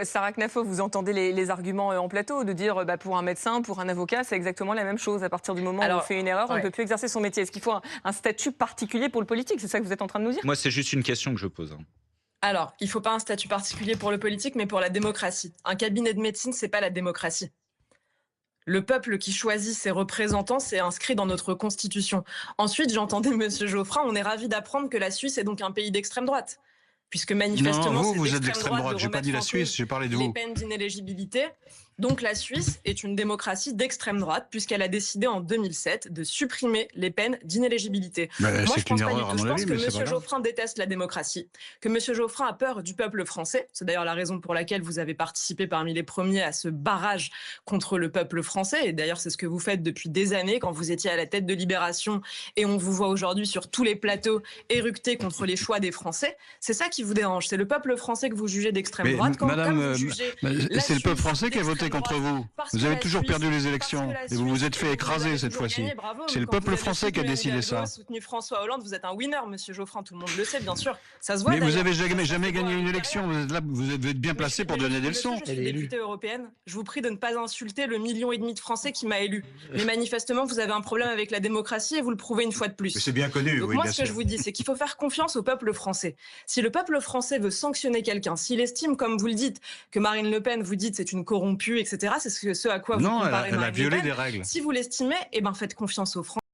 Sarah Knafo, vous entendez les arguments en plateau de dire pour un médecin, pour un avocat, c'est exactement la même chose. À partir du moment où on fait une erreur, on ne peut plus exercer son métier. Est-ce qu'il faut un statut particulier pour le politique? C'est ça que vous êtes en train de nous dire? Moi, c'est juste une question que je pose. Alors, il ne faut pas un statut particulier pour le politique, mais pour la démocratie. Un cabinet de médecine, c'est pas la démocratie. Le peuple qui choisit ses représentants, c'est inscrit dans notre constitution. Ensuite, j'entendais Monsieur Geoffrin, on est ravis d'apprendre que la Suisse est donc un pays d'extrême droite. Puisque manifestement, non, vous êtes d'extrême droite. J'ai pas dit la Suisse, j'ai parlé de vous. Les peines d'inéligibilité. Donc la Suisse est une démocratie d'extrême droite puisqu'elle a décidé en 2007 de supprimer les peines d'inéligibilité. Moi, je pense pas du tout. Je pense que M. Geoffrin déteste la démocratie, que M. Geoffrin a peur du peuple français. C'est d'ailleurs la raison pour laquelle vous avez participé parmi les premiers à ce barrage contre le peuple français. Et d'ailleurs, c'est ce que vous faites depuis des années quand vous étiez à la tête de Libération et on vous voit aujourd'hui sur tous les plateaux éructer contre les choix des Français. C'est ça qui vous dérange. C'est le peuple français que vous jugez d'extrême droite. Madame, c'est le peuple français qui a voté contre vous. Vous avez toujours perdu les élections et vous vous êtes fait écraser cette fois-ci. C'est le peuple français qui a décidé ça. Vous avez soutenu François Hollande, vous êtes un winner, Monsieur Geoffrin, tout le monde le sait, bien sûr. Ça se voit. Mais vous avez jamais gagné une élection. Vous êtes là, vous êtes bien placé pour donner des leçons. Je suis députée européenne. Je vous prie de ne pas insulter le 1,5 million de Français qui m'a élu. Mais manifestement, vous avez un problème avec la démocratie et vous le prouvez une fois de plus. C'est bien connu. Donc moi, ce que je vous dis, c'est qu'il faut faire confiance au peuple français. Si le peuple français veut sanctionner quelqu'un, s'il estime, comme vous le dites, que Marine Le Pen, vous dites, c'est une corrompue, etc., c'est ce à quoi vous comparez Marine Le Pen. Elle a violé des règles. Si vous l'estimez, eh ben faites confiance aux Français.